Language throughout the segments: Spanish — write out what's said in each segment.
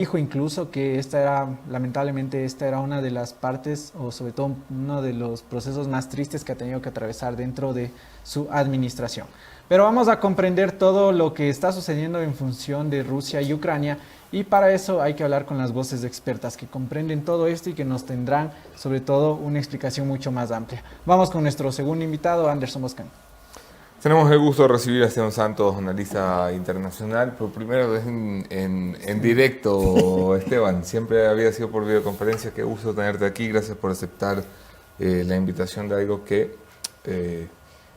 Dijo incluso que lamentablemente, esta era una de las partes, o sobre todo uno de los procesos más tristes que ha tenido que atravesar dentro de su administración. Pero vamos a comprender todo lo que está sucediendo en función de Rusia y Ucrania, y para eso hay que hablar con las voces de expertas que comprenden todo esto y que nos tendrán, sobre todo, una explicación mucho más amplia. Vamos con nuestro segundo invitado, Anderson Boscan. Tenemos el gusto de recibir a Esteban Santos, analista internacional, por primera vez en directo, Esteban. Siempre había sido por videoconferencia. Qué gusto tenerte aquí. Gracias por aceptar la invitación de algo que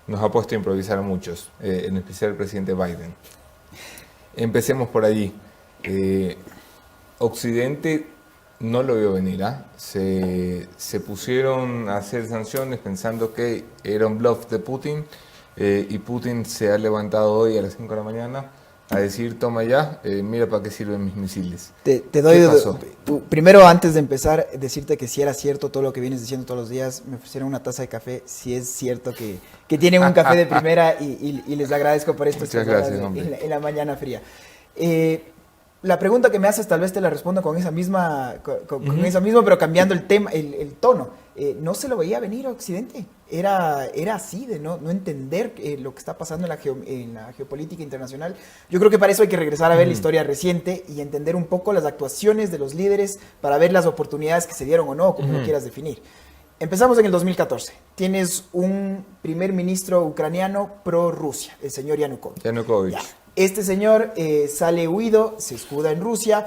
nos ha puesto a improvisar a muchos, en especial el presidente Biden. Empecemos por allí. Occidente no lo vio venir, ¿ah? Se pusieron a hacer sanciones pensando que era un bluff de Putin. Y Putin se ha levantado hoy a las 5 de la mañana a decir, toma ya, mira para qué sirven mis misiles. Te doy, ¿Qué pasó? Primero, antes de empezar, decirte que si era cierto todo lo que vienes diciendo todos los días, me ofrecieron una taza de café, si es cierto que tienen un café de primera y les agradezco por esto. Muchas gracias, hombre. En la mañana fría. La pregunta que me haces tal vez te la respondo con esa misma, con esa misma, pero cambiando el tema, el tono. No se lo veía venir a Occidente. Era así de no entender lo que está pasando en la geopolítica internacional. Yo creo que para eso hay que regresar a ver la historia reciente y entender un poco las actuaciones de los líderes para ver las oportunidades que se dieron o no, como lo quieras definir. Empezamos en el 2014. Tienes un primer ministro ucraniano pro-Rusia, el señor Yanukovych. Yanukovych. Este señor sale huido, se escuda en Rusia,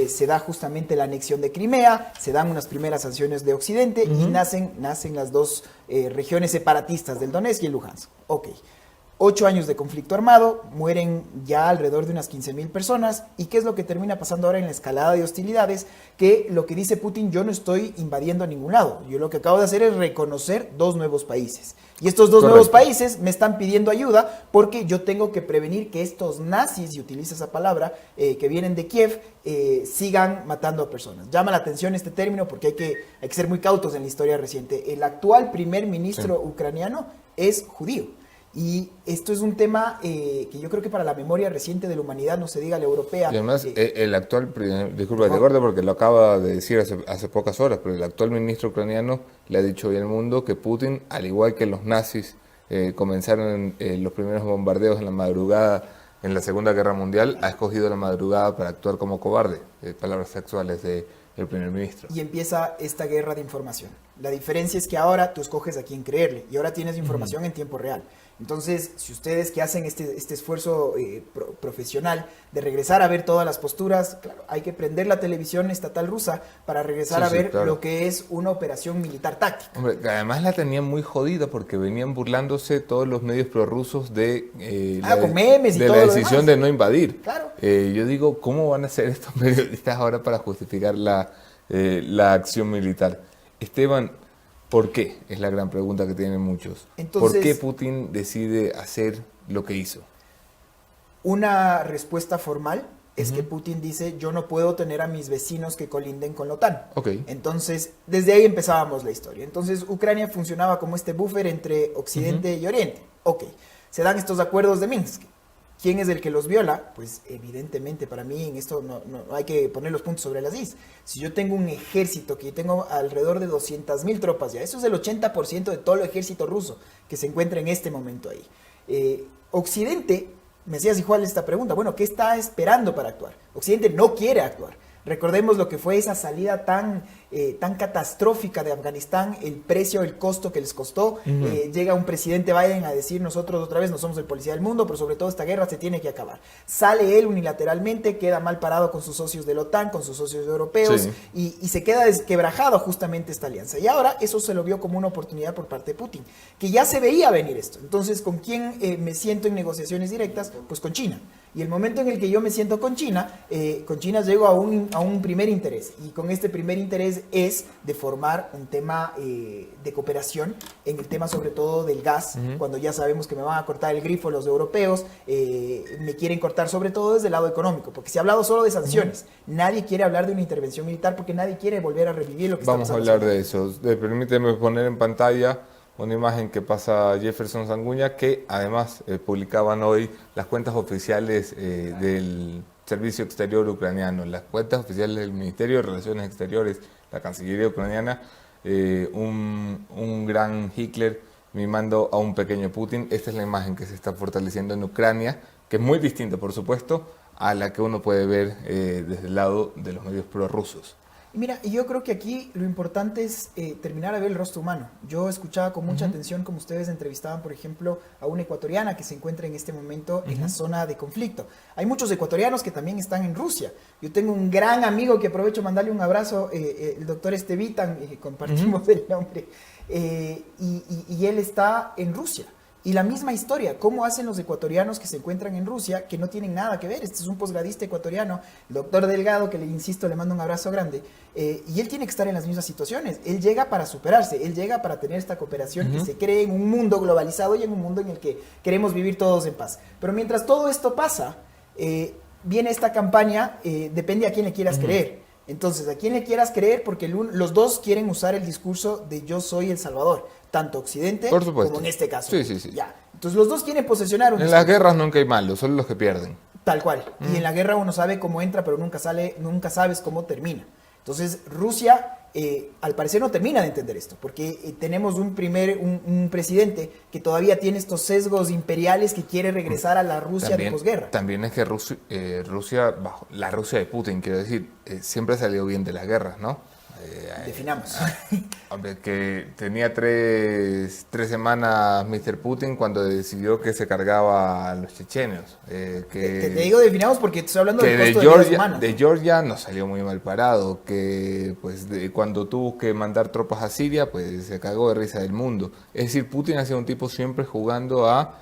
se da justamente la anexión de Crimea, se dan unas primeras sanciones de Occidente y nacen las dos regiones separatistas del Donetsk y el Luhansk. Ok. 8 años de conflicto armado, mueren ya alrededor de unas 15.000 personas. ¿Y qué es lo que termina pasando ahora en la escalada de hostilidades? Que lo que dice Putin, yo no estoy invadiendo a ningún lado. Yo lo que acabo de hacer es reconocer 2 nuevos países. Y estos 2 nuevos países me están pidiendo ayuda porque yo tengo que prevenir que estos nazis, y utiliza esa palabra, que vienen de Kiev, sigan matando a personas. Llama la atención este término porque hay que ser muy cautos en la historia reciente. El actual primer ministro ucraniano es judío. Y esto es un tema que yo creo que para la memoria reciente de la humanidad, no se diga la europea. Y además, el actual, disculpa, te corto porque lo acaba de decir hace pocas horas, pero el actual ministro ucraniano le ha dicho hoy al mundo que Putin, al igual que los nazis, comenzaron los primeros bombardeos en la madrugada en la Segunda Guerra Mundial, ha escogido la madrugada para actuar como cobarde. Palabras sexuales del primer ministro. Y empieza esta guerra de información. La diferencia es que ahora tú escoges a quién creerle y ahora tienes información en tiempo real. Entonces, si ustedes que hacen este esfuerzo profesional de regresar a ver todas las posturas, claro, hay que prender la televisión estatal rusa para regresar a ver lo que es una operación militar táctica. Hombre, además la tenían muy jodida porque venían burlándose todos los medios prorrusos de, con memes y de todo la lo decisión demás. de no invadir. Claro. Yo digo, ¿cómo van a hacer estos periodistas ahora para justificar la acción militar? Esteban, ¿por qué? Es la gran pregunta que tienen muchos. Entonces, ¿por qué Putin decide hacer lo que hizo? Una respuesta formal es que Putin dice, yo no puedo tener a mis vecinos que colinden con la OTAN. Okay. Entonces, desde ahí empezábamos la historia. Entonces, Ucrania funcionaba como este buffer entre Occidente y Oriente. Ok, se dan estos acuerdos de Minsk. ¿Quién es el que los viola? Pues evidentemente para mí en esto no hay que poner los puntos sobre las is. Si yo tengo un ejército que tengo alrededor de 200.000 tropas ya, eso es el 80% de todo el ejército ruso que se encuentra en este momento ahí. Occidente, me hacías igual esta pregunta, bueno, ¿qué está esperando para actuar? Occidente no quiere actuar. Recordemos lo que fue esa salida tan catastrófica de Afganistán, el precio, el costo que les costó. Llega un presidente Biden a decir, nosotros otra vez no somos el policía del mundo, pero sobre todo esta guerra se tiene que acabar. Sale él unilateralmente, queda mal parado con sus socios de la OTAN, con sus socios europeos, y se queda desquebrajado justamente esta alianza. Y ahora eso se lo vio como una oportunidad por parte de Putin, que ya se veía venir esto. Entonces, ¿con quién me siento en negociaciones directas? Pues con China. Y el momento en el que yo me siento con China llego a un primer interés. Y con este primer interés es de formar un tema de cooperación en el tema sobre todo del gas, cuando ya sabemos que me van a cortar el grifo los europeos, me quieren cortar sobre todo desde el lado económico, porque se ha hablado solo de sanciones. Nadie quiere hablar de una intervención militar porque nadie quiere volver a revivir lo que está pasando. Vamos a hablar de eso. Permíteme poner en pantalla una imagen que pasa Jefferson Sanguña, que además publicaban hoy las cuentas oficiales del Servicio Exterior ucraniano, las cuentas oficiales del Ministerio de Relaciones Exteriores, la Cancillería ucraniana, un gran Hitler mimando a un pequeño Putin. Esta es la imagen que se está fortaleciendo en Ucrania, que es muy distinta, por supuesto, a la que uno puede ver desde el lado de los medios prorrusos. Y mira, yo creo que aquí lo importante es terminar a ver el rostro humano. Yo escuchaba con mucha atención como ustedes entrevistaban, por ejemplo, a una ecuatoriana que se encuentra en este momento en la zona de conflicto. Hay muchos ecuatorianos que también están en Rusia. Yo tengo un gran amigo que aprovecho mandarle un abrazo, el doctor Estevitan, compartimos el nombre, y él está en Rusia. Y la misma historia, cómo hacen los ecuatorianos que se encuentran en Rusia, que no tienen nada que ver. Este es un posgradista ecuatoriano, el doctor Delgado, que le insisto, le mando un abrazo grande, y él tiene que estar en las mismas situaciones. Él llega para superarse, él llega para tener esta cooperación que se cree en un mundo globalizado y en un mundo en el que queremos vivir todos en paz. Pero mientras todo esto pasa, viene esta campaña, depende a quién le quieras creer. Entonces, a quién le quieras creer, porque los dos quieren usar el discurso de yo soy el Salvador, tanto Occidente como en este caso. Sí. Ya. Entonces, los dos quieren posesionar un En las guerras nunca hay malos, solo los que pierden. Tal cual. Y en la guerra uno sabe cómo entra, pero nunca sabes cómo termina. Entonces, Rusia, al parecer, no termina de entender esto, porque tenemos un presidente que todavía tiene estos sesgos imperiales que quiere regresar a la Rusia de posguerra. También es que Rusia, bajo la Rusia de Putin, quiero decir, siempre ha salido bien de las guerras, ¿no? Definamos. Hombre, que tenía tres semanas Mr. Putin cuando decidió que se cargaba a los chechenos. Te digo definamos porque te estoy hablando del costo de vidas humanas. De Georgia no salió muy mal parado, que pues cuando tuvo que mandar tropas a Siria, pues se cagó de risa del mundo. Es decir, Putin ha sido un tipo siempre jugando a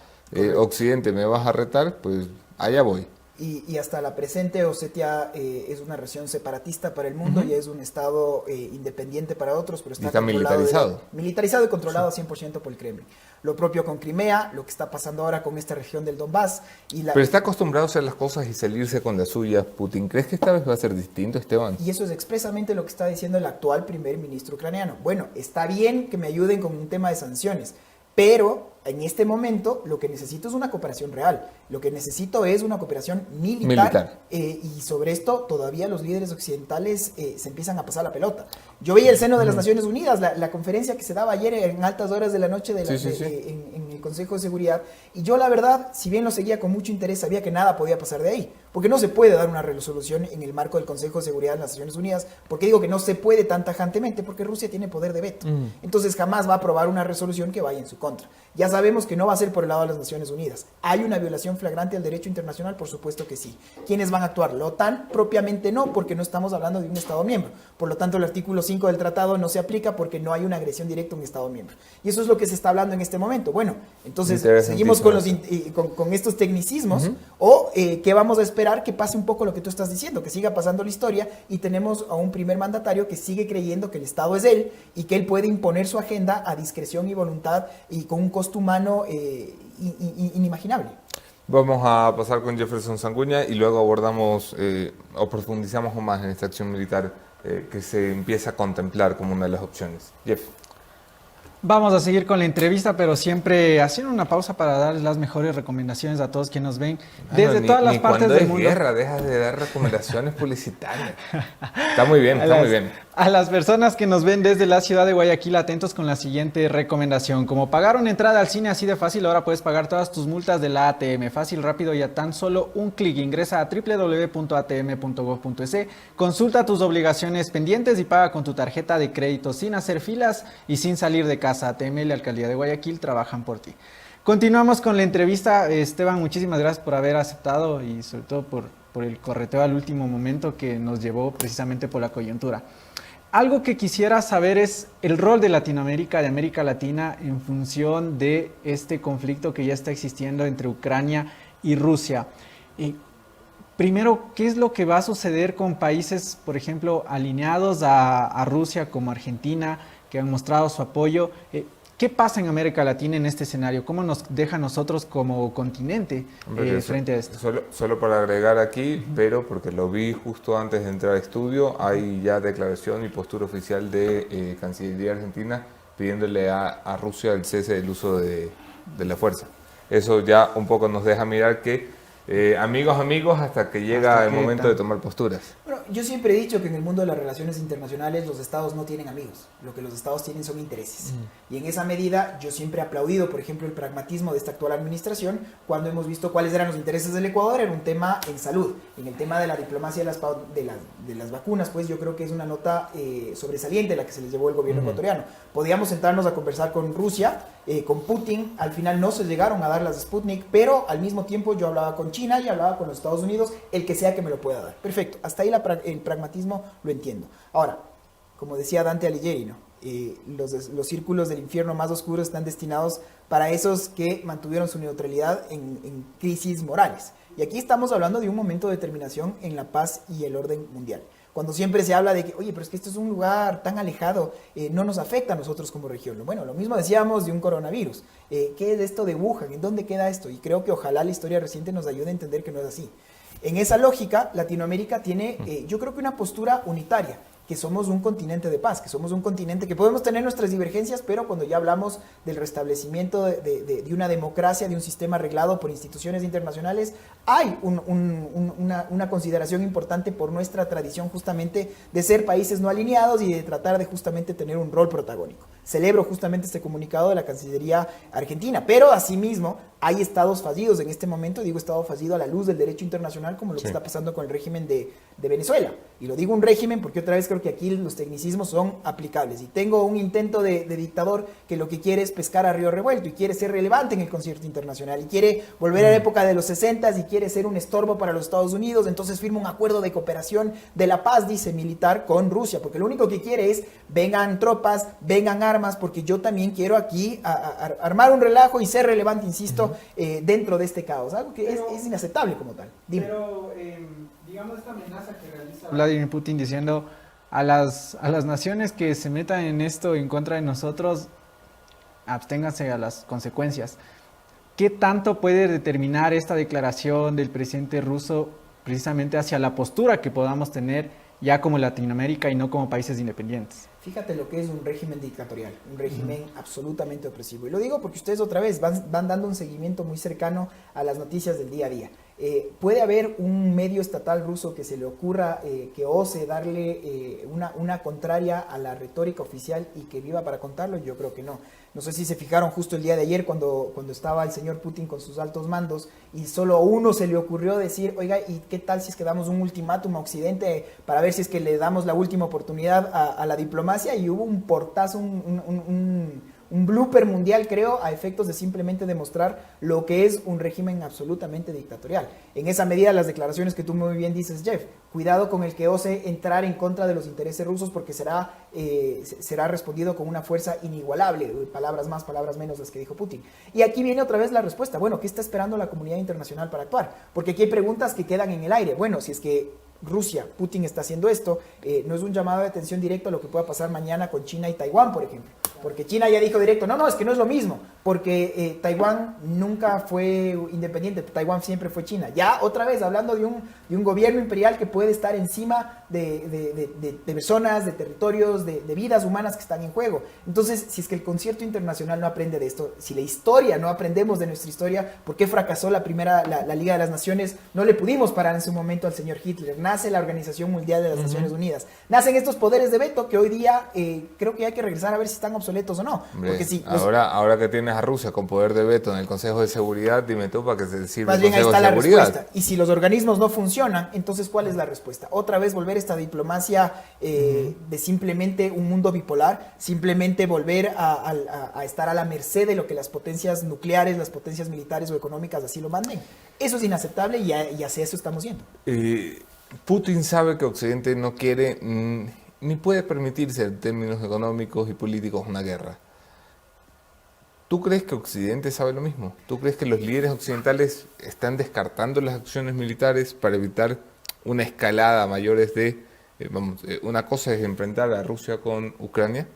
Occidente, me vas a retar, pues allá voy. Y hasta la presente Osetia es una región separatista para el mundo y es un estado independiente para otros, pero está militarizado. Militarizado y controlado 100% por el Kremlin. Lo propio con Crimea, lo que está pasando ahora con esta región del Donbass. Pero está acostumbrado a hacer las cosas y salirse con las suyas Putin. ¿Crees que esta vez va a ser distinto, Esteban? Y eso es expresamente lo que está diciendo el actual primer ministro ucraniano. Bueno, está bien que me ayuden con un tema de sanciones, pero en este momento lo que necesito es una cooperación real. Lo que necesito es una cooperación militar. Y sobre esto todavía los líderes occidentales se empiezan a pasar la pelota. Yo veía el seno de las Naciones Unidas, la conferencia que se daba ayer en altas horas de la noche en el Consejo de Seguridad. Y yo la verdad, si bien lo seguía con mucho interés, sabía que nada podía pasar de ahí. Porque no se puede dar una resolución en el marco del Consejo de Seguridad de las Naciones Unidas. Porque digo que no se puede tan tajantemente porque Rusia tiene poder de veto. Entonces jamás va a aprobar una resolución que vaya en su contra. Ya sabemos que no va a ser por el lado de las Naciones Unidas. ¿Hay una violación flagrante al derecho internacional? Por supuesto que sí. ¿Quiénes van a actuar? La OTAN propiamente no, porque no estamos hablando de un Estado miembro. Por lo tanto, el artículo 5 del tratado no se aplica porque no hay una agresión directa a un Estado miembro. Y eso es lo que se está hablando en este momento. Bueno, entonces seguimos con estos tecnicismos o ¿qué vamos a esperar? Que pase un poco lo que tú estás diciendo, que siga pasando la historia y tenemos a un primer mandatario que sigue creyendo que el Estado es él y que él puede imponer su agenda a discreción y voluntad y con un costo humano inimaginable. Vamos a pasar con Jefferson Sanguña y luego abordamos o profundizamos más en esta acción militar que se empieza a contemplar como una de las opciones. Jeff. Vamos a seguir con la entrevista, pero siempre haciendo una pausa para darles las mejores recomendaciones a todos quienes nos ven desde todas las partes del mundo. Guerra, dejas de dar recomendaciones publicitarias. Está muy bien, muy bien. A las personas que nos ven desde la ciudad de Guayaquil, atentos con la siguiente recomendación. Como pagar una entrada al cine así de fácil, ahora puedes pagar todas tus multas de la ATM. Fácil, rápido y a tan solo un clic. Ingresa a www.atm.gov.es, consulta tus obligaciones pendientes y paga con tu tarjeta de crédito sin hacer filas y sin salir de casa. ATM y la Alcaldía de Guayaquil trabajan por ti. Continuamos con la entrevista. Esteban, muchísimas gracias por haber aceptado y sobre todo por el correteo al último momento que nos llevó precisamente por la coyuntura. Algo que quisiera saber es el rol de Latinoamérica, de América Latina, en función de este conflicto que ya está existiendo entre Ucrania y Rusia. Primero, ¿qué es lo que va a suceder con países, por ejemplo, alineados a Rusia como Argentina, que han mostrado su apoyo? ¿Qué pasa en América Latina en este escenario? ¿Cómo nos deja a nosotros como continente frente a esto? Solo para agregar aquí, pero porque lo vi justo antes de entrar al estudio, hay ya declaración y postura oficial de Cancillería Argentina pidiéndole a Rusia el cese del uso de la fuerza. Eso ya un poco nos deja mirar que amigos, hasta que llega Hasta el que momento de tomar posturas. Bueno, yo siempre he dicho que en el mundo de las relaciones internacionales los estados no tienen amigos, lo que los estados tienen son intereses. Y en esa medida yo siempre he aplaudido, por ejemplo, el pragmatismo de esta actual administración cuando hemos visto cuáles eran los intereses del Ecuador en un tema en salud. En el tema de la diplomacia de las vacunas, pues yo creo que es una nota sobresaliente la que se les llevó el gobierno ecuatoriano. Podíamos sentarnos a conversar con Rusia, con Putin, al final no se llegaron a dar las Sputnik, pero al mismo tiempo yo hablaba con China y hablaba con los Estados Unidos, el que sea que me lo pueda dar. Perfecto, hasta ahí el pragmatismo lo entiendo. Ahora, como decía Dante Alighieri, ¿no? Los círculos del infierno más oscuros están destinados para esos que mantuvieron su neutralidad en crisis morales. Y aquí estamos hablando de un momento de determinación en la paz y el orden mundial. Cuando siempre se habla de que, oye, pero es que esto es un lugar tan alejado, no nos afecta a nosotros como región. Bueno, lo mismo decíamos de un coronavirus. ¿Qué es esto de Wuhan? ¿En dónde queda esto? Y creo que ojalá la historia reciente nos ayude a entender que no es así. En esa lógica, Latinoamérica tiene, yo creo que una postura unitaria, que somos un continente de paz, que somos un continente que podemos tener nuestras divergencias, pero cuando ya hablamos del restablecimiento de una democracia, de un sistema arreglado por instituciones internacionales, hay una consideración importante por nuestra tradición justamente de ser países no alineados y de tratar de justamente tener un rol protagónico. Celebro justamente este comunicado de la Cancillería argentina, pero asimismo hay estados fallidos en este momento, digo estado fallido a la luz del derecho internacional, como lo que está pasando con el régimen de Venezuela. Y lo digo un régimen porque otra vez creo que aquí los tecnicismos son aplicables. Y tengo un intento de dictador que lo que quiere es pescar a río revuelto y quiere ser relevante en el concierto internacional y quiere volver a la época de los 60 y quiere ser un estorbo para los Estados Unidos. Entonces firma un acuerdo de cooperación de la paz, dice, militar con Rusia, porque lo único que quiere es vengan tropas, vengan armas, porque yo también quiero aquí armar un relajo y ser relevante, insisto, dentro de este caos. Algo que es inaceptable como tal. Dime. Pero, digamos, esta amenaza que realiza Vladimir Putin diciendo a las naciones que se metan en esto en contra de nosotros, absténganse a las consecuencias. ¿Qué tanto puede determinar esta declaración del presidente ruso precisamente hacia la postura que podamos tener ya como Latinoamérica y no como países independientes? Fíjate lo que es un régimen dictatorial, un régimen absolutamente opresivo. Y lo digo porque ustedes otra vez van dando un seguimiento muy cercano a las noticias del día a día. ¿Puede haber un medio estatal ruso que se le ocurra, que ose darle una contraria a la retórica oficial y que viva para contarlo? Yo creo que no. No sé si se fijaron justo el día de ayer cuando estaba el señor Putin con sus altos mandos y solo a uno se le ocurrió decir, oiga, ¿y qué tal si es que damos un ultimátum a Occidente para ver si es que le damos la última oportunidad a la diplomacia? Y hubo un portazo, un blooper mundial, creo, a efectos de simplemente demostrar lo que es un régimen absolutamente dictatorial. En esa medida, las declaraciones que tú muy bien dices, Jeff, cuidado con el que ose entrar en contra de los intereses rusos porque será respondido con una fuerza inigualable, palabras más, palabras menos las que dijo Putin. Y aquí viene otra vez la respuesta, bueno, ¿qué está esperando la comunidad internacional para actuar? Porque aquí hay preguntas que quedan en el aire. Bueno, si es que Rusia, Putin está haciendo esto, no es un llamado de atención directo a lo que pueda pasar mañana con China y Taiwán, por ejemplo. Porque China ya dijo directo, no, es que no es lo mismo, porque Taiwán nunca fue independiente, Taiwán siempre fue China. Ya otra vez hablando de un gobierno imperial que puede estar encima de personas, de territorios, de vidas humanas que están en juego. Entonces, si es que el concierto internacional no aprende de esto, si la historia no aprendemos de nuestra historia, ¿por qué fracasó la Liga de las Naciones? No le pudimos parar en su momento al señor Hitler. Nace la Organización Mundial de las Naciones Unidas. Nacen estos poderes de veto que hoy día creo que hay que regresar a ver si están obsoletos o no. Hombre, porque si ahora que tienes a Rusia con poder de veto en el Consejo de Seguridad, dime tú para qué se sirve más el bien ahí Consejo está de la Seguridad. respuesta. Y si los organismos no funcionan, entonces ¿cuál es la respuesta? Otra vez volver a esta diplomacia de simplemente un mundo bipolar, simplemente volver a estar a la merced de lo que las potencias nucleares, las potencias militares o económicas así lo manden. Eso es inaceptable y hacia eso estamos yendo. Putin sabe que Occidente no quiere ni puede permitirse en términos económicos y políticos una guerra. ¿Tú crees que Occidente sabe lo mismo? ¿Tú crees que los líderes occidentales están descartando las acciones militares para evitar una escalada a mayores de... una cosa es enfrentar a Rusia con Ucrania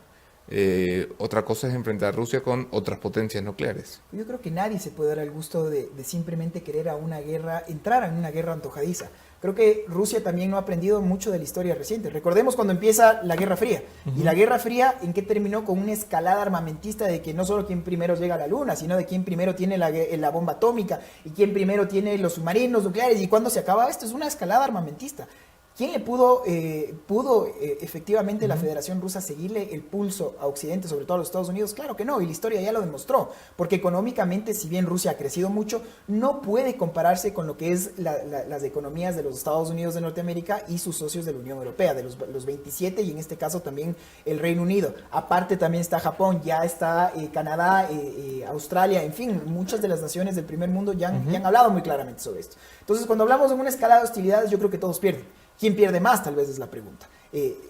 Otra cosa es enfrentar a Rusia con otras potencias nucleares. Yo creo que nadie se puede dar el gusto de simplemente querer a una guerra, entrar en una guerra antojadiza. Creo que Rusia también no ha aprendido mucho de la historia reciente. Recordemos cuando empieza la Guerra Fría. Y la Guerra Fría, ¿en qué terminó? Con una escalada armamentista de que no solo quién primero llega a la Luna, sino de quién primero tiene la bomba atómica y quién primero tiene los submarinos nucleares. ¿Y cuándo se acaba esto? Es una escalada armamentista. ¿Quién le pudo efectivamente la Federación Rusa seguirle el pulso a Occidente, sobre todo a los Estados Unidos? Claro que no, y la historia ya lo demostró, porque económicamente, si bien Rusia ha crecido mucho, no puede compararse con lo que es las economías de los Estados Unidos de Norteamérica y sus socios de la Unión Europea, de los 27, y en este caso también el Reino Unido. Aparte también está Japón, ya está Canadá, Australia, en fin, muchas de las naciones del primer mundo ya han hablado muy claramente sobre esto. Entonces, cuando hablamos de una escalada de hostilidades, yo creo que todos pierden. ¿Quién pierde más? Tal vez es la pregunta.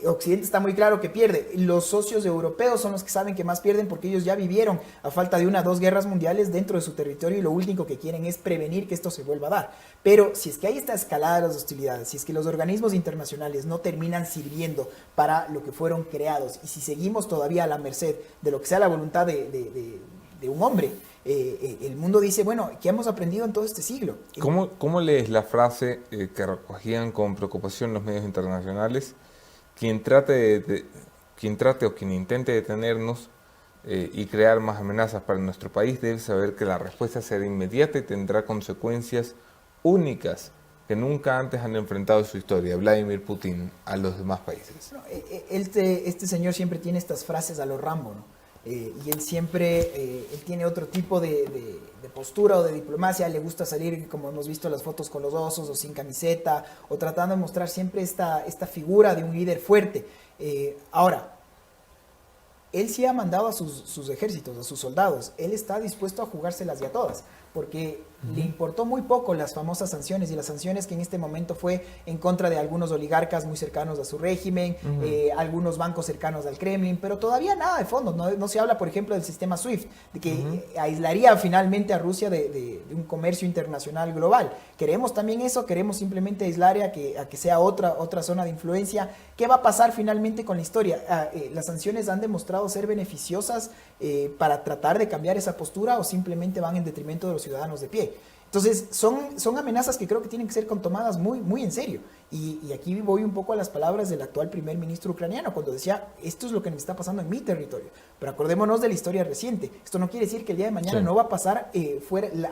Occidente está muy claro que pierde. Los socios europeos son los que saben que más pierden porque ellos ya vivieron a falta de 1 o 2 guerras mundiales dentro de su territorio y lo único que quieren es prevenir que esto se vuelva a dar. Pero si es que hay esta escalada de las hostilidades, si es que los organismos internacionales no terminan sirviendo para lo que fueron creados y si seguimos todavía a la merced de lo que sea la voluntad de un hombre, el mundo dice, bueno, ¿qué hemos aprendido en todo este siglo? ¿Cómo lees la frase que recogían con preocupación los medios internacionales? Quien trate o quien intente detenernos y crear más amenazas para nuestro país debe saber que la respuesta será inmediata y tendrá consecuencias únicas que nunca antes han enfrentado en su historia, Vladimir Putin, a los demás países. No, este señor siempre tiene estas frases a lo Rambo, ¿no? Y él siempre, él tiene otro tipo de postura o de diplomacia, le gusta salir, como hemos visto las fotos, con los osos o sin camiseta, o tratando de mostrar siempre esta figura de un líder fuerte. Ahora, él sí ha mandado a sus ejércitos, a sus soldados, él está dispuesto a jugárselas ya todas, porque le importó muy poco las famosas sanciones, y las sanciones que en este momento fue en contra de algunos oligarcas muy cercanos a su régimen, algunos bancos cercanos al Kremlin, pero todavía nada de fondo. No se habla, por ejemplo, del sistema SWIFT, de que aislaría finalmente a Rusia de un comercio internacional global. ¿Queremos también eso? ¿Queremos simplemente aislar a que sea otra zona de influencia? ¿Qué va a pasar finalmente con la historia? ¿Las sanciones han demostrado ser beneficiosas para tratar de cambiar esa postura o simplemente van en detrimento de los ciudadanos de pie? Entonces, son amenazas que creo que tienen que ser tomadas muy, muy en serio. Y aquí voy un poco a las palabras del actual primer ministro ucraniano, cuando decía, esto es lo que me está pasando en mi territorio. Pero acordémonos de la historia reciente. Esto no quiere decir que el día de mañana no va a pasar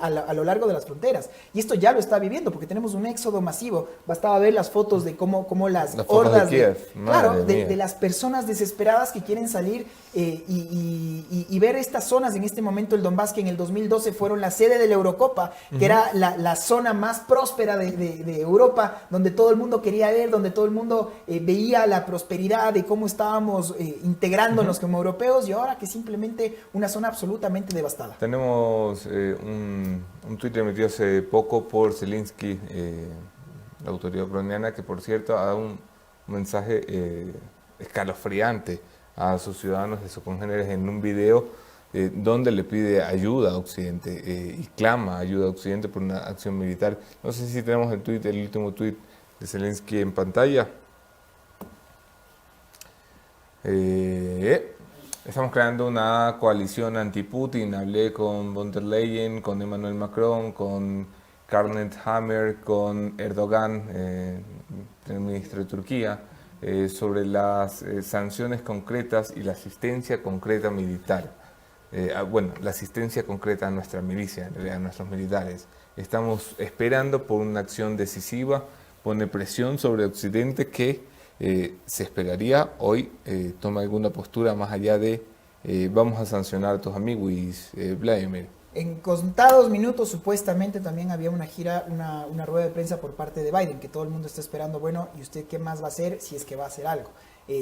a lo largo de las fronteras. Y esto ya lo está viviendo, porque tenemos un éxodo masivo. Bastaba ver las fotos de cómo las hordas de las personas desesperadas que quieren salir y ver estas zonas, en este momento el Donbass, que en el 2012 fueron la sede de la Eurocopa, que era la zona más próspera de Europa, donde todo el mundo quería ver, donde todo el mundo veía la prosperidad de cómo estábamos integrándonos como europeos, y ahora que simplemente una zona absolutamente devastada. Tenemos un tuit emitido hace poco por Zelensky, la autoridad ucraniana, que por cierto ha dado un mensaje escalofriante a sus ciudadanos, de sus congéneres, en un video donde le pide ayuda a Occidente y clama ayuda a Occidente por una acción militar. No sé si tenemos el último tuit de Zelensky en pantalla. Estamos creando una coalición anti-Putin. Hablé con von der Leyen, con Emmanuel Macron, con Karnet Hammer, con Erdogan, primer ministro de Turquía, sobre las sanciones concretas y la asistencia concreta militar. La asistencia concreta a nuestra milicia, a nuestros militares. Estamos esperando por una acción decisiva. Pone presión sobre Occidente, que se esperaría hoy tome alguna postura más allá de vamos a sancionar a tus amigos, Vladimir. En contados minutos supuestamente también había una rueda de prensa por parte de Biden, que todo el mundo está esperando, bueno, ¿y usted qué más va a hacer si es que va a hacer algo?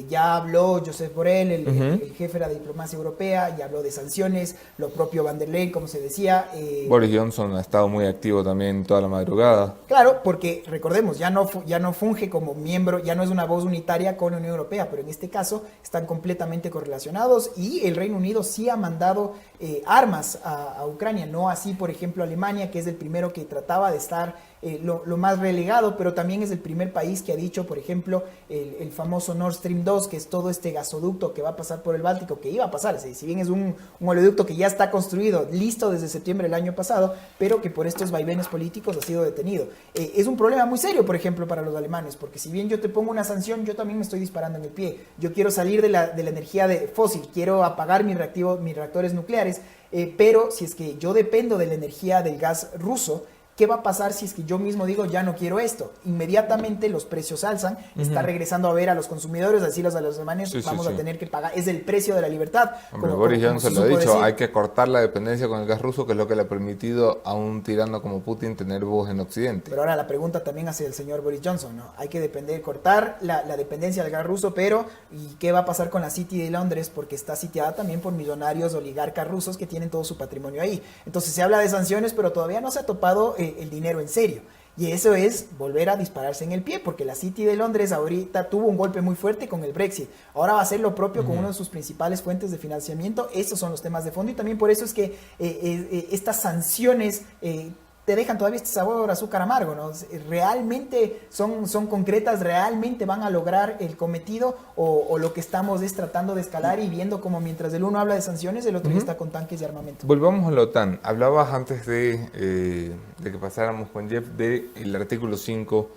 Ya habló Josep Borrell, el jefe de la diplomacia europea, ya habló de sanciones, lo propio Van der Leyen, como se decía. Boris Johnson ha estado muy activo también toda la madrugada. Claro, porque recordemos, ya no funge como miembro, ya no es una voz unitaria con la Unión Europea, pero en este caso están completamente correlacionados, y el Reino Unido sí ha mandado armas a Ucrania, no así, por ejemplo, Alemania, que es el primero que trataba de estar lo más relegado, pero también es el primer país que ha dicho, por ejemplo, el famoso Nord Stream 2, que es todo este gasoducto que va a pasar por el Báltico, que iba a pasar, si bien es un oleoducto que ya está construido, listo desde septiembre del año pasado, pero que por estos vaivenes políticos ha sido detenido. Es un problema muy serio, por ejemplo, para los alemanes, porque si bien yo te pongo una sanción, yo también me estoy disparando en el pie. Yo quiero salir de la energía fósil, quiero apagar mis reactores nucleares, pero si es que yo dependo de la energía del gas ruso, ¿qué va a pasar si es que yo mismo digo ya no quiero esto? Inmediatamente los precios alzan, está regresando a ver a los consumidores, decirles a los alemanes, vamos a tener que pagar, es el precio de la libertad. Hombre, Boris Johnson lo ha dicho, hay que cortar la dependencia con el gas ruso, que es lo que le ha permitido a un tirano como Putin tener voz en Occidente. Pero ahora la pregunta también hacia el señor Boris Johnson, ¿no? Hay que cortar la dependencia del gas ruso, pero ¿y qué va a pasar con la City de Londres? Porque está sitiada también por millonarios oligarcas rusos que tienen todo su patrimonio ahí. Entonces se habla de sanciones, pero todavía no se ha topado el dinero en serio. Y eso es volver a dispararse en el pie, porque la City de Londres ahorita tuvo un golpe muy fuerte con el Brexit. Ahora va a hacer lo propio con una de sus principales fuentes de financiamiento. Esos son los temas de fondo y también por eso es que estas sanciones te dejan todavía este sabor azúcar amargo, ¿no? ¿Realmente son concretas? ¿Realmente van a lograr el cometido? ¿O lo que estamos es tratando de escalar y viendo como mientras el uno habla de sanciones, el otro ya está con tanques y armamento? Volvamos a la OTAN. Hablabas antes de que pasáramos con Jeff del artículo 5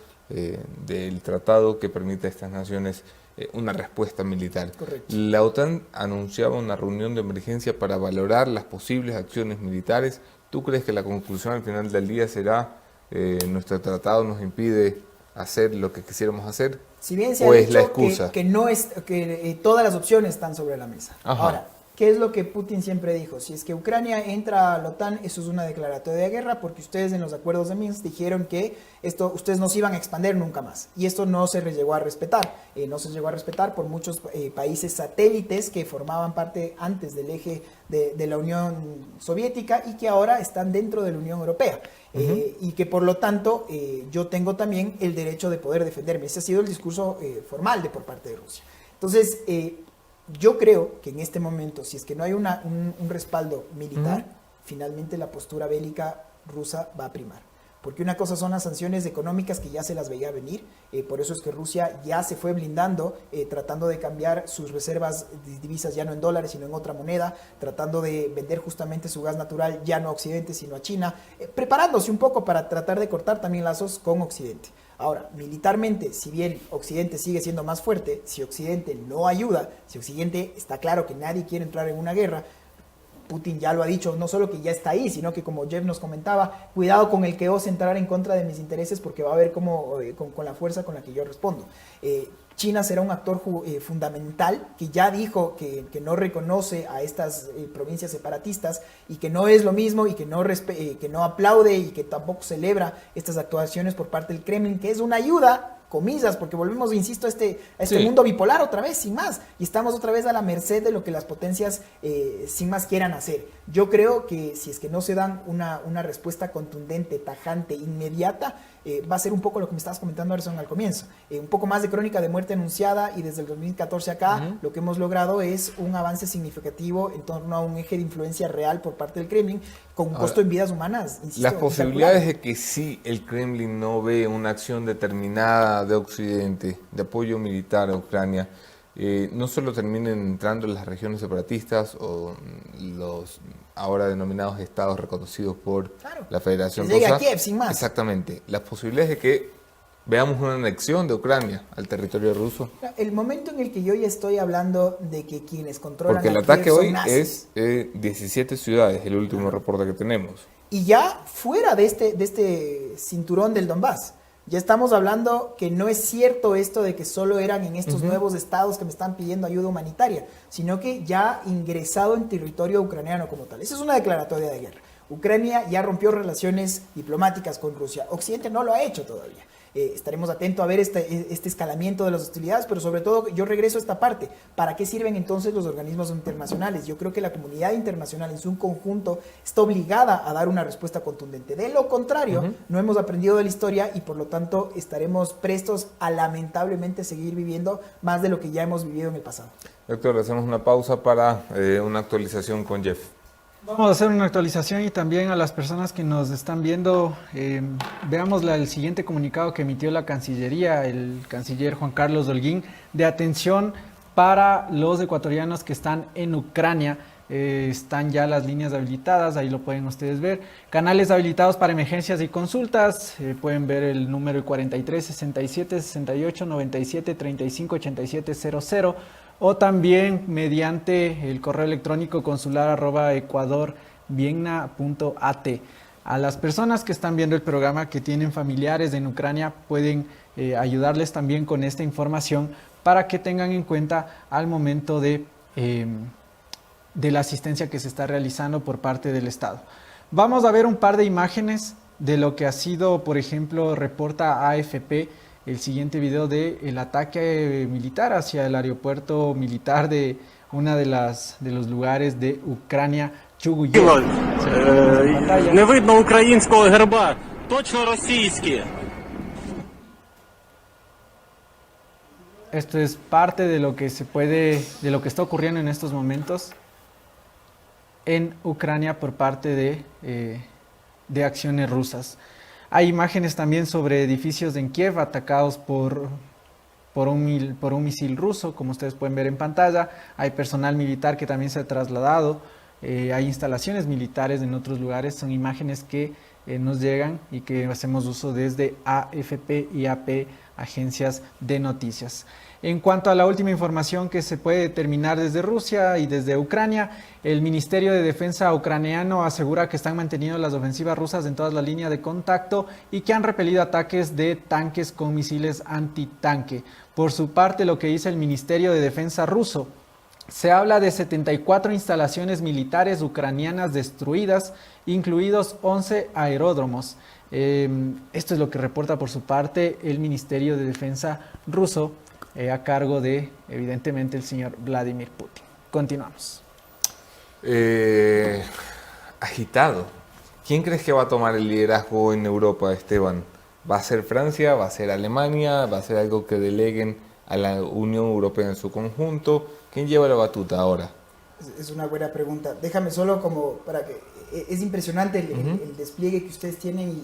del tratado que permite a estas naciones una respuesta militar. Correcto. La OTAN anunciaba una reunión de emergencia para valorar las posibles acciones militares. ¿Tú crees que la conclusión al final del día será nuestro tratado nos impide hacer lo que quisiéramos hacer? Si bien se ha es la dicho excusa? que todas las opciones están sobre la mesa. Ajá. Ahora, ¿qué es lo que Putin siempre dijo? Si es que Ucrania entra a la OTAN, eso es una declaratoria de guerra, porque ustedes en los acuerdos de Minsk dijeron que ustedes no se iban a expandir nunca más. Y esto no se llegó a respetar. No se llegó a respetar por muchos países satélites que formaban parte antes del eje de la Unión Soviética y que ahora están dentro de la Unión Europea. Y que por lo tanto yo tengo también el derecho de poder defenderme. Ese ha sido el discurso formal por parte de Rusia. Entonces, yo creo que en este momento, si es que no hay un respaldo militar, finalmente la postura bélica rusa va a primar. Porque una cosa son las sanciones económicas que ya se las veía venir, por eso es que Rusia ya se fue blindando, tratando de cambiar sus reservas de divisas ya no en dólares, sino en otra moneda, tratando de vender justamente su gas natural ya no a Occidente, sino a China, preparándose un poco para tratar de cortar también lazos con Occidente. Ahora, militarmente, si bien Occidente sigue siendo más fuerte, si Occidente no ayuda, si Occidente está claro que nadie quiere entrar en una guerra, Putin ya lo ha dicho, no solo que ya está ahí, sino que como Jeff nos comentaba, cuidado con el que ose entrar en contra de mis intereses porque va a ver cómo, con la fuerza con la que yo respondo. China será un actor fundamental que ya dijo que no reconoce a estas provincias separatistas y que no es lo mismo y que no aplaude y que tampoco celebra estas actuaciones por parte del Kremlin, que es una ayuda, comillas, porque volvemos, insisto, a este mundo bipolar otra vez, sin más, y estamos otra vez a la merced de lo que las potencias sin más quieran hacer. Yo creo que si es que no se dan una respuesta contundente, tajante, inmediata, va a ser un poco lo que me estabas comentando, Anderson, al comienzo, un poco más de crónica de muerte anunciada, y desde el 2014 acá lo que hemos logrado es un avance significativo en torno a un eje de influencia real por parte del Kremlin, con un costo en vidas humanas, insisto, las posibilidades de que sí el Kremlin no ve una acción determinada de Occidente, de apoyo militar a Ucrania, no solo terminen entrando en las regiones separatistas o los ahora denominados estados reconocidos por la Federación Rusa. Rusa. A Kiev, sin más. Exactamente. Las posibilidades de que veamos una anexión de Ucrania al territorio ruso. El momento en el que yo ya estoy hablando de que quienes controlan porque el a ataque Kiev son hoy nazis. es 17 ciudades, el último reporte que tenemos. Y ya fuera de este cinturón del Donbass, ya estamos hablando que no es cierto esto de que solo eran en estos nuevos estados que me están pidiendo ayuda humanitaria, sino que ya ingresado en territorio ucraniano como tal. Esa es una declaratoria de guerra. Ucrania ya rompió relaciones diplomáticas con Rusia. Occidente no lo ha hecho todavía. Estaremos atentos a ver este escalamiento de las hostilidades, pero sobre todo yo regreso a esta parte. ¿Para qué sirven entonces los organismos internacionales? Yo creo que la comunidad internacional en su conjunto está obligada a dar una respuesta contundente. De lo contrario, no hemos aprendido de la historia y por lo tanto estaremos prestos a lamentablemente seguir viviendo más de lo que ya hemos vivido en el pasado. Doctor, hacemos una pausa para una actualización con Jeff. Vamos a hacer una actualización y también a las personas que nos están viendo, veamos el siguiente comunicado que emitió la Cancillería, el canciller Juan Carlos Holguín, de atención para los ecuatorianos que están en Ucrania. Están ya las líneas habilitadas, ahí lo pueden ustedes ver. Canales habilitados para emergencias y consultas, pueden ver el número 43 67 68 97 35 87 00 o también mediante el correo electrónico consular@ecuadorvienna.at. A las personas que están viendo el programa que tienen familiares en Ucrania pueden ayudarles también con esta información para que tengan en cuenta al momento de la asistencia que se está realizando por parte del Estado. Vamos a ver un par de imágenes de lo que ha sido, por ejemplo, reporta AFP, el siguiente video del ataque militar hacia el aeropuerto militar de una de los lugares de Ucrania, Чугуєв. Не видно українського герба, точно російські. Esto es parte de lo que de lo que está ocurriendo en estos momentos en Ucrania por parte de acciones rusas. Hay imágenes también sobre edificios en Kiev atacados por un misil ruso, como ustedes pueden ver en pantalla. Hay personal militar que también se ha trasladado. Hay instalaciones militares en otros lugares. Son imágenes que nos llegan y que hacemos uso desde AFP y AP, agencias de noticias. En cuanto a la última información que se puede determinar desde Rusia y desde Ucrania, el Ministerio de Defensa ucraniano asegura que están manteniendo las ofensivas rusas en todas las líneas de contacto y que han repelido ataques de tanques con misiles antitanque. Por su parte, lo que dice el Ministerio de Defensa ruso, se habla de 74 instalaciones militares ucranianas destruidas, incluidos 11 aeródromos. Esto es lo que reporta por su parte el Ministerio de Defensa ruso, a cargo de, evidentemente, el señor Vladimir Putin. Continuamos. Agitado. ¿Quién crees que va a tomar el liderazgo en Europa, Esteban? ¿Va a ser Francia? ¿Va a ser Alemania? ¿Va a ser algo que deleguen a la Unión Europea en su conjunto? ¿Quién lleva la batuta ahora? Es una buena pregunta. Déjame solo como para que... Es impresionante el despliegue que ustedes tienen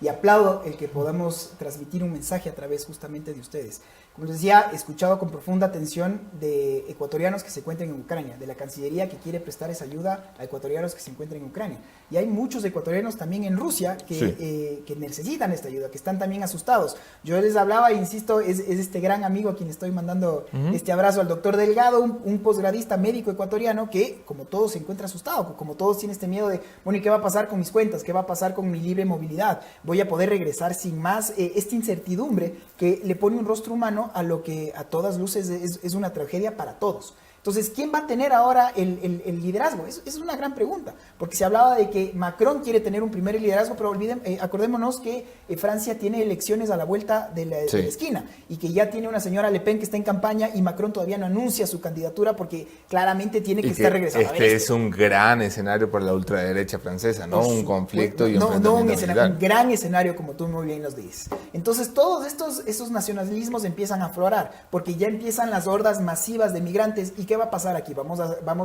y aplaudo el que podamos transmitir un mensaje a través justamente de ustedes. Como les decía, he escuchado con profunda atención de ecuatorianos que se encuentran en Ucrania, de la Cancillería que quiere prestar esa ayuda a ecuatorianos que se encuentran en Ucrania. Y hay muchos ecuatorianos también en Rusia que necesitan esta ayuda, que están también asustados. Yo les hablaba, insisto, es este gran amigo a quien estoy mandando este abrazo, al doctor Delgado, un posgradista médico ecuatoriano que, como todos, se encuentra asustado, como todos tiene este miedo de, bueno, ¿y qué va a pasar con mis cuentas? ¿Qué va a pasar con mi libre movilidad? ¿Voy a poder regresar sin más? Esta incertidumbre que le pone un rostro humano a lo que a todas luces es una tragedia para todos. Entonces, ¿quién va a tener ahora el liderazgo? Es una gran pregunta, porque se hablaba de que Macron quiere tener un primer liderazgo, pero acordémonos que Francia tiene elecciones a la vuelta de la esquina y que ya tiene una señora Le Pen que está en campaña y Macron todavía no anuncia su candidatura porque claramente tiene que estar regresando. Es un gran escenario para la ultraderecha francesa, ¿no? Un conflicto y un un gran escenario, como tú muy bien nos dices. Entonces, todos esos nacionalismos empiezan a aflorar porque ya empiezan las hordas masivas de migrantes. ¿Y qué va a pasar aquí? Vamos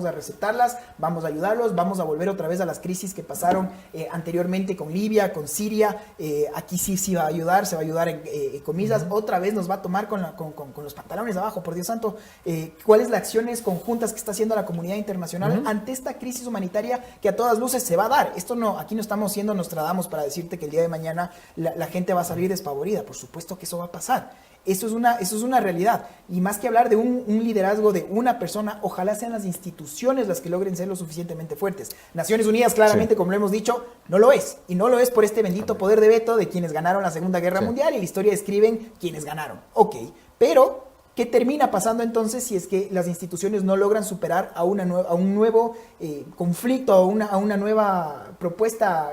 a recetarlas, vamos a ayudarlos, vamos a volver otra vez a las crisis que pasaron anteriormente con Libia, con Siria. Aquí sí va a ayudar, se va a ayudar en comillas. Otra vez nos va a tomar con los pantalones abajo, por Dios santo. ¿Cuáles las acciones conjuntas que está haciendo la comunidad internacional ante esta crisis humanitaria que a todas luces se va a dar? Aquí no estamos siendo Nostradamus para decirte que el día de mañana la gente va a salir despavorida. Por supuesto que eso va a pasar. Eso es una realidad. Y más que hablar de un liderazgo de una persona, ojalá sean las instituciones las que logren ser lo suficientemente fuertes. Naciones Unidas, claramente, como lo hemos dicho, no lo es. Y no lo es por este bendito poder de veto de quienes ganaron la Segunda Guerra Mundial y la historia escriben quienes ganaron. Ok, pero ¿qué termina pasando entonces si es que las instituciones no logran superar a un nuevo conflicto, a una nueva propuesta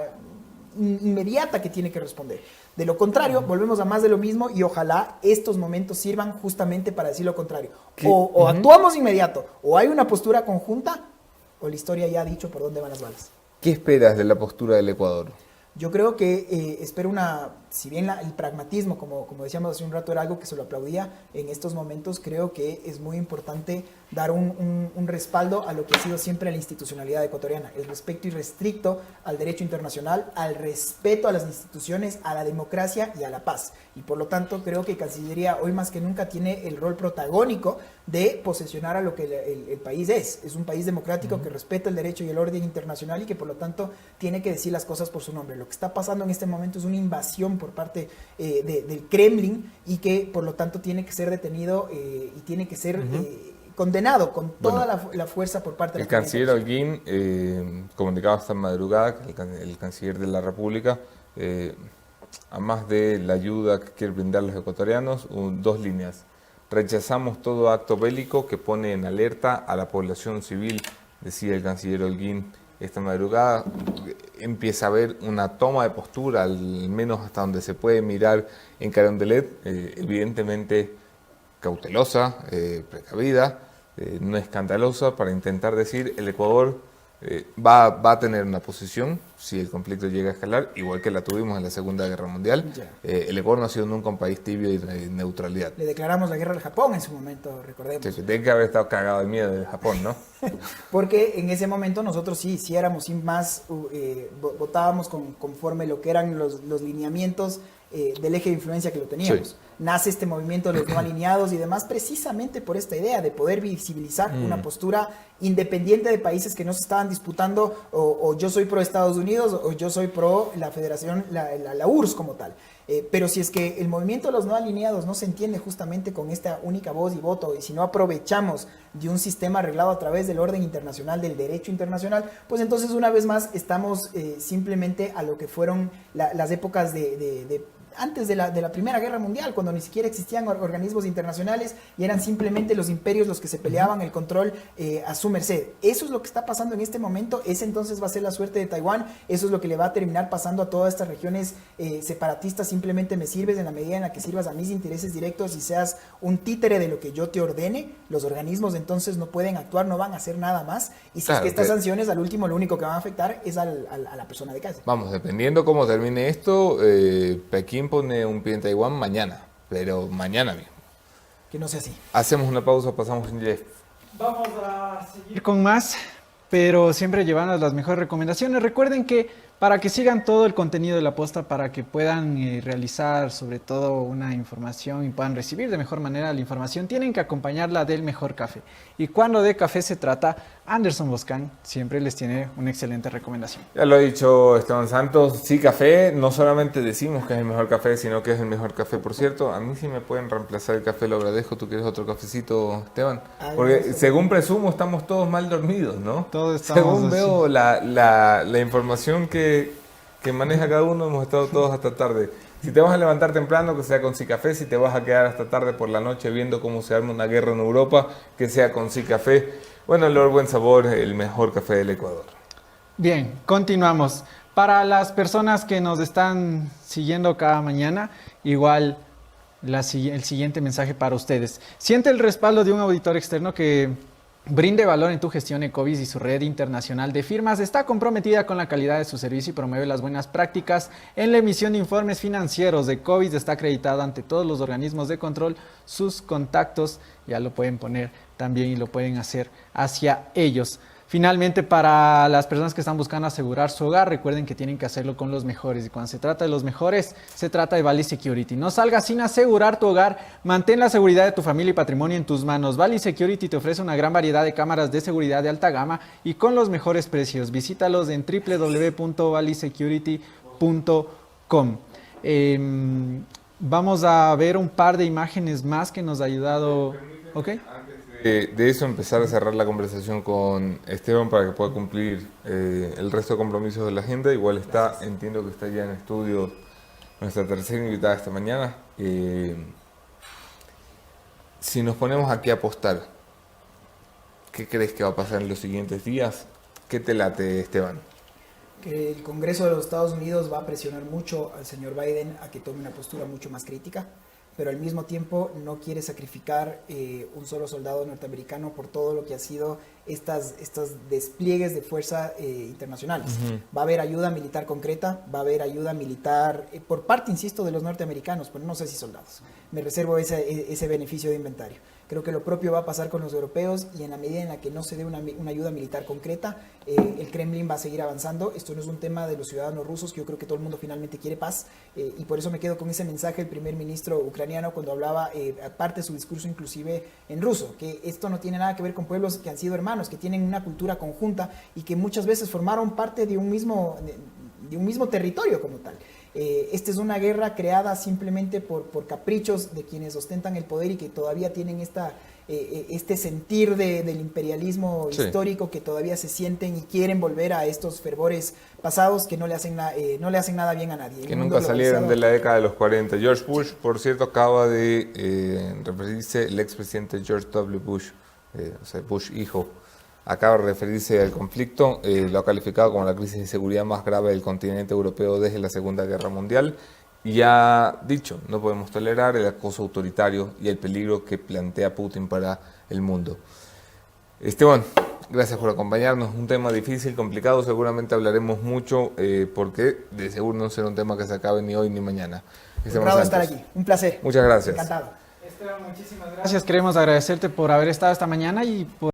inmediata que tiene que responder? De lo contrario, volvemos a más de lo mismo y ojalá estos momentos sirvan justamente para decir lo contrario. O actuamos inmediato, o hay una postura conjunta, o la historia ya ha dicho por dónde van las balas. ¿Qué esperas de la postura del Ecuador? Yo creo que espero si bien el pragmatismo, como decíamos hace un rato, era algo que se lo aplaudía en estos momentos, creo que es muy importante dar un respaldo a lo que ha sido siempre la institucionalidad ecuatoriana, el respeto irrestricto al derecho internacional, al respeto a las instituciones, a la democracia y a la paz. Y por lo tanto creo que Cancillería hoy más que nunca tiene el rol protagónico de posesionar a lo que el país es. Es un país democrático que respeta el derecho y el orden internacional y que por lo tanto tiene que decir las cosas por su nombre. Lo que está pasando en este momento es una invasión por parte del Kremlin y que por lo tanto tiene que ser detenido y tiene que ser condenado con toda la fuerza por parte de la comunidad. El canciller Holguín comunicaba esta madrugada que el canciller de la República, a más de la ayuda que quiere brindar a los ecuatorianos, dos líneas. Rechazamos todo acto bélico que pone en alerta a la población civil, decía el canciller Holguín esta madrugada. Empieza a haber una toma de postura, al menos hasta donde se puede mirar en Carondelet, evidentemente cautelosa, precavida, no escandalosa, para intentar decir el Ecuador va a tener una posición si el conflicto llega a escalar, igual que la tuvimos en la Segunda Guerra Mundial. El Ecuador no ha sido nunca un país tibio y de neutralidad. Le declaramos la guerra al Japón en su momento, recordemos. Sí, tiene que haber estado cagado de miedo de Japón, ¿no? Porque en ese momento nosotros sí éramos sin más, votábamos conforme lo que eran los lineamientos del eje de influencia que lo teníamos. Sí. Nace este movimiento de los no alineados y demás precisamente por esta idea de poder visibilizar una postura independiente de países que no se estaban disputando o yo soy pro Estados Unidos o yo soy pro la federación, la URSS como tal. Pero si es que el movimiento de los no alineados no se entiende justamente con esta única voz y voto, y si no aprovechamos de un sistema arreglado a través del orden internacional, del derecho internacional, pues entonces una vez más estamos simplemente a lo que fueron las épocas antes de la Primera Guerra Mundial, cuando ni siquiera existían organismos internacionales y eran simplemente los imperios los que se peleaban el control a su merced. Eso es lo que está pasando en este momento. Ese entonces va a ser la suerte de Taiwán. Eso es lo que le va a terminar pasando a todas estas regiones separatistas. Simplemente me sirves en la medida en la que sirvas a mis intereses directos y seas un títere de lo que yo te ordene. Los organismos entonces no pueden actuar, no van a hacer nada más. Y si es que estas sanciones al último lo único que van a afectar es a la persona de casa. Vamos, dependiendo cómo termine esto, Pekín pone un pie en Taiwán mañana, pero mañana mismo. Que no sea así. Hacemos una pausa, pasamos sin Jeff. Vamos a seguir con más, pero siempre llevando las mejores recomendaciones. Recuerden que para que sigan todo el contenido de La Posta, para que puedan realizar sobre todo una información y puedan recibir de mejor manera la información, tienen que acompañarla del mejor café. Y cuando de café se trata, Anderson Boscan siempre les tiene una excelente recomendación. Ya lo ha dicho Esteban Santos, sí café, no solamente decimos que es el mejor café, sino que es el mejor café. Por cierto, a mí sí me pueden reemplazar el café, lo agradezco. ¿Tú quieres otro cafecito, Esteban? Porque según presumo estamos todos mal dormidos, ¿no? Todos estamos según así. Veo la información que maneja cada uno, hemos estado todos hasta tarde. Si te vas a levantar temprano, que sea con Cicafé. Si te vas a quedar hasta tarde por la noche viendo cómo se arma una guerra en Europa, que sea con Cicafé. Bueno, olor, buen sabor, el mejor café del Ecuador. Bien, continuamos. Para las personas que nos están siguiendo cada mañana, igual el siguiente mensaje para ustedes. Siente el respaldo de un auditor externo que brinde valor en tu gestión Ecovis y su red internacional de firmas. Está comprometida con la calidad de su servicio y promueve las buenas prácticas en la emisión de informes financieros. Ecovis está acreditado ante todos los organismos de control. Sus contactos ya lo pueden poner también y lo pueden hacer hacia ellos. Finalmente, para las personas que están buscando asegurar su hogar, recuerden que tienen que hacerlo con los mejores. Y cuando se trata de los mejores, se trata de Valley Security. No salgas sin asegurar tu hogar. Mantén la seguridad de tu familia y patrimonio en tus manos. Valley Security te ofrece una gran variedad de cámaras de seguridad de alta gama y con los mejores precios. Visítalos en www.valleysecurity.com. Vamos a ver un par de imágenes más que nos ha ayudado. ¿Ok? De eso empezar a cerrar la conversación con Esteban para que pueda cumplir el resto de compromisos de la agenda. Igual entiendo que está ya en estudio nuestra tercera invitada esta mañana. Si nos ponemos aquí a apostar, ¿qué crees que va a pasar en los siguientes días? ¿Qué te late, Esteban? Que el Congreso de los Estados Unidos va a presionar mucho al señor Biden a que tome una postura mucho más crítica. pero al mismo tiempo no quiere sacrificar un solo soldado norteamericano por todo lo que ha sido estos despliegues de fuerza internacionales. Va a haber ayuda militar concreta, va a haber ayuda militar por parte, insisto, de los norteamericanos, pero no sé si soldados. Me reservo ese beneficio de inventario. Creo que lo propio va a pasar con los europeos y en la medida en la que no se dé una ayuda militar concreta, el Kremlin va a seguir avanzando. Esto no es un tema de los ciudadanos rusos, que yo creo que todo el mundo finalmente quiere paz y por eso me quedo con ese mensaje del primer ministro ucraniano cuando hablaba, aparte de su discurso inclusive en ruso, que esto no tiene nada que ver con pueblos que han sido hermanos, que tienen una cultura conjunta y que muchas veces formaron parte de un mismo territorio como tal. Esta es una guerra creada simplemente por caprichos de quienes ostentan el poder y que todavía tienen este sentir del imperialismo histórico, que todavía se sienten y quieren volver a estos fervores pasados que no le hacen nada bien a nadie. Que nunca salieron de la década de los 40. George Bush, por cierto, acaba de referirse, el expresidente George W. Bush, o sea, Bush hijo, acaba de referirse al conflicto, lo ha calificado como la crisis de seguridad más grave del continente europeo desde la Segunda Guerra Mundial y ha dicho, no podemos tolerar el acoso autoritario y el peligro que plantea Putin para el mundo. Esteban, gracias por acompañarnos, un tema difícil, complicado, seguramente hablaremos mucho porque de seguro no será un tema que se acabe ni hoy ni mañana. Honrado estar aquí, un placer. Muchas gracias. Encantado. Esteban, muchísimas gracias. Queremos agradecerte por haber estado esta mañana y por